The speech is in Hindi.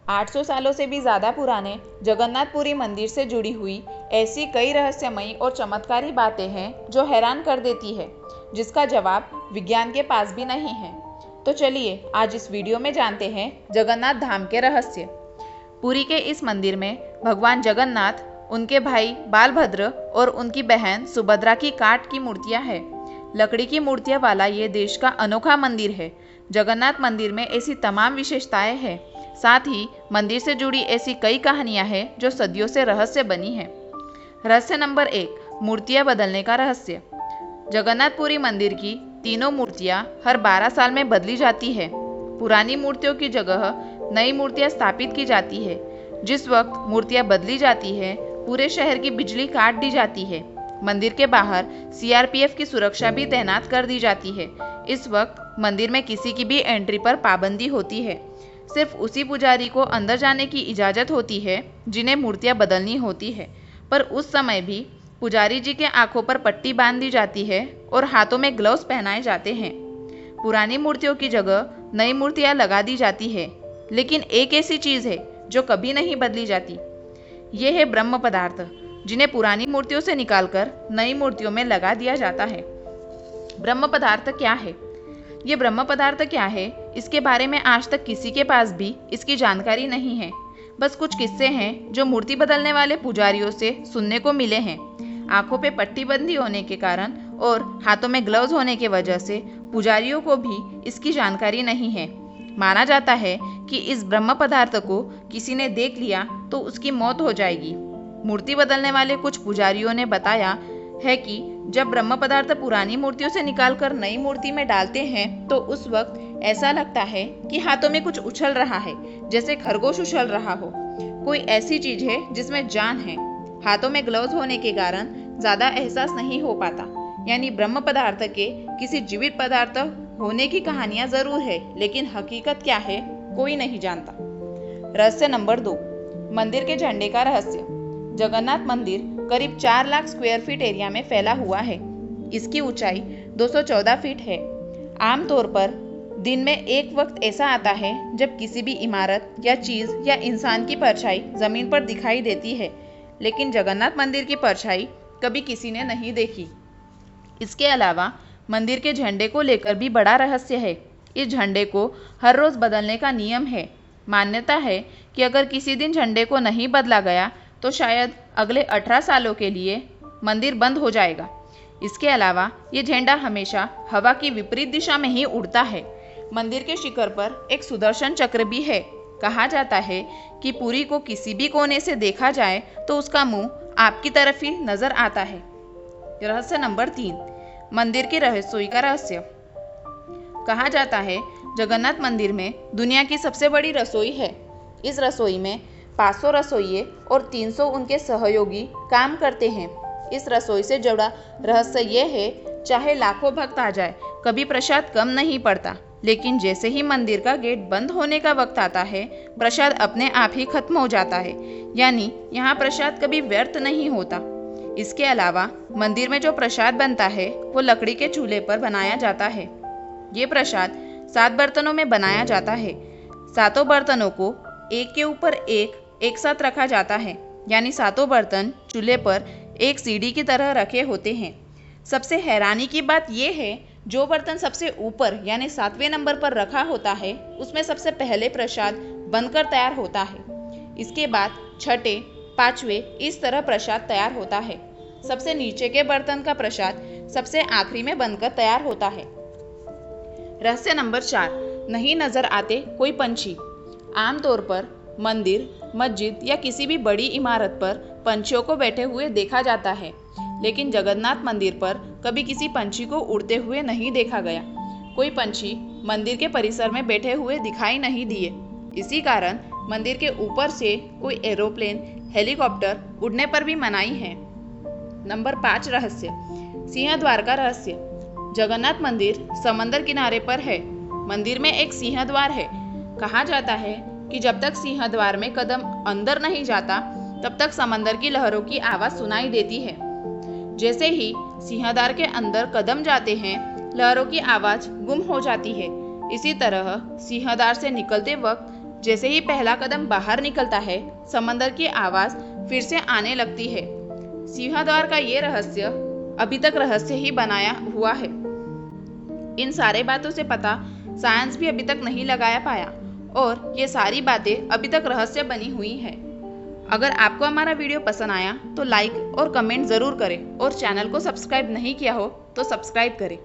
800 सालों से भी ज़्यादा पुराने जगन्नाथपुरी मंदिर से जुड़ी हुई ऐसी कई रहस्यमयी और चमत्कारी बातें हैं जो हैरान कर देती है, जिसका जवाब विज्ञान के पास भी नहीं है। तो चलिए आज इस वीडियो में जानते हैं जगन्नाथ धाम के रहस्य। पुरी के इस मंदिर में भगवान जगन्नाथ, उनके भाई बालभद्र और उनकी बहन सुभद्रा की काठ की मूर्तियां हैं। लकड़ी की मूर्तियां वाला ये देश का अनोखा मंदिर है। जगन्नाथ मंदिर में ऐसी तमाम विशेषताएं हैं। साथ ही मंदिर से जुड़ी ऐसी कई कहानियां हैं जो सदियों से रहस्य बनी हैं। रहस्य नंबर 1, मूर्तियां बदलने का रहस्य। जगन्नाथपुरी मंदिर की तीनों मूर्तियां हर 12 साल में बदली जाती है। पुरानी मूर्तियों की जगह नई मूर्तियां स्थापित की जाती है। जिस वक्त मूर्तियां बदली जाती है, पूरे शहर की बिजली काट दी जाती है। मंदिर के बाहर सीआरपीएफ की सुरक्षा भी तैनात कर दी जाती है। इस वक्त मंदिर में किसी की भी एंट्री पर पाबंदी होती है। सिर्फ उसी पुजारी को अंदर जाने की इजाज़त होती है जिन्हें मूर्तियां बदलनी होती है। पर उस समय भी पुजारी जी के आंखों पर पट्टी बांध दी जाती है और हाथों में ग्लव्स पहनाए जाते हैं। पुरानी मूर्तियों की जगह नई मूर्तियां लगा दी जाती है। लेकिन एक ऐसी चीज़ है जो कभी नहीं बदली जाती। ये है ब्रह्म पदार्थ, जिन्हें पुरानी मूर्तियों से निकालकर नई मूर्तियों में लगा दिया जाता है। ब्रह्म पदार्थ क्या है? ये ब्रह्म पदार्थ क्या है, इसके बारे में आज तक किसी के पास भी इसकी जानकारी नहीं है। बस कुछ किस्से हैं जो मूर्ति बदलने वाले पुजारियों से सुनने को मिले हैं। आंखों पे पट्टी बंदी होने के कारण और हाथों में ग्लव्स होने की वजह से पुजारियों को भी इसकी जानकारी नहीं है। माना जाता है कि इस ब्रह्म पदार्थ को किसी ने देख लिया तो उसकी मौत हो जाएगी। मूर्ति बदलने वाले कुछ पुजारियों ने बताया है कि जब ब्रह्म पदार्थ पुरानी मूर्तियों से निकालकर नई मूर्ति में डालते हैं तो उस वक्त ऐसा लगता है कि हाथों में कुछ उछल रहा है, जैसे खरगोश उछल रहा हो। कोई ऐसी चीज है जिसमें जान है। हाथों में ग्लव्स होने के कारण ज्यादा एहसास नहीं हो पाता। यानी ब्रह्म पदार्थ के किसी जीवित पदार्थ होने की कहानियां जरूर है, लेकिन हकीकत क्या है कोई नहीं जानता। रहस्य नंबर 2, मंदिर के झंडे का रहस्य। जगन्नाथ मंदिर करीब 4 लाख स्क्वायर फीट एरिया में फैला हुआ है। इसकी ऊंचाई 214 फीट है। आमतौर पर दिन में एक वक्त ऐसा आता है जब किसी भी इमारत या चीज या इंसान की परछाई जमीन पर दिखाई देती है, लेकिन जगन्नाथ मंदिर की परछाई कभी किसी ने नहीं देखी। इसके अलावा मंदिर के झंडे को लेकर भी बड़ा रहस्य है। इस झंडे को हर रोज बदलने का नियम है। मान्यता है कि अगर किसी दिन झंडे को नहीं बदला गया तो शायद अगले 18 सालों के लिए मंदिर बंद हो जाएगा। इसके अलावा ये झंडा हमेशा हवा की विपरीत दिशा में ही उड़ता है। मंदिर के शिखर पर एक सुदर्शन चक्र भी है। कहा जाता है कि पुरी को किसी भी कोने से देखा जाए तो उसका मुंह आपकी तरफ ही नजर आता है। रहस्य नंबर 3, मंदिर की रसोई का रहस्य। कहा जाता है जगन्नाथ मंदिर में दुनिया की सबसे बड़ी रसोई है। इस रसोई में 500 रसोइये और 300 उनके सहयोगी काम करते हैं। इस रसोई से जुड़ा रहस्य ये है, चाहे लाखों भक्त आ जाए, कभी प्रसाद कम नहीं पड़ता। लेकिन जैसे ही मंदिर का गेट बंद होने का वक्त आता है, प्रसाद अपने आप ही खत्म हो जाता है। यानी यहाँ प्रसाद कभी व्यर्थ नहीं होता। इसके अलावा मंदिर में जो प्रसाद बनता है वो लकड़ी के चूल्हे पर बनाया जाता है। ये प्रसाद 7 बर्तनों में बनाया जाता है। 7 बर्तनों को एक के ऊपर एक साथ रखा जाता है। यानी 7 बर्तन चूल्हे पर एक सीढ़ी की तरह रखे होते हैं। सबसे हैरानी की बात यह है, जो बर्तन सबसे ऊपर यानी 7वें नंबर पर रखा होता है उसमें सबसे पहले प्रसाद बनकर तैयार होता है। इसके बाद 6ठे, 5वें इस तरह प्रसाद तैयार होता है। सबसे नीचे के बर्तन का प्रसाद सबसे आखिरी में बनकर तैयार होता है। रहस्य नंबर 4, नहीं नजर आते कोई पंछी। आमतौर पर मंदिर, मस्जिद या किसी भी बड़ी इमारत पर पंछियों को बैठे हुए देखा जाता है, लेकिन जगन्नाथ मंदिर पर कभी किसी पंछी को उड़ते हुए नहीं देखा गया। कोई पंछी मंदिर के परिसर में बैठे हुए दिखाई नहीं दिए। इसी कारण मंदिर के ऊपर से कोई एरोप्लेन, हेलीकॉप्टर उड़ने पर भी मनाही है। नंबर 5 रहस्य, सिंहद्वार का रहस्य। जगन्नाथ मंदिर समंदर किनारे पर है। मंदिर में एक सिंहद्वार है। कहा जाता है कि जब तक सिंहद्वार में कदम अंदर नहीं जाता तब तक समंदर की लहरों की आवाज सुनाई देती है। जैसे ही सिंहद्वार के अंदर कदम जाते हैं, लहरों की आवाज गुम हो जाती है। इसी तरह सिंहद्वार से निकलते वक्त जैसे ही पहला कदम बाहर निकलता है, समंदर की आवाज फिर से आने लगती है। सिंहद्वार का ये रहस्य अभी तक रहस्य ही बनाया हुआ है। इन सारे बातों से पता साइंस भी अभी तक नहीं लगाया पाया और ये सारी बातें अभी तक रहस्य बनी हुई हैं। अगर आपको हमारा वीडियो पसंद आया तो लाइक और कमेंट ज़रूर करें और चैनल को सब्सक्राइब नहीं किया हो तो सब्सक्राइब करें।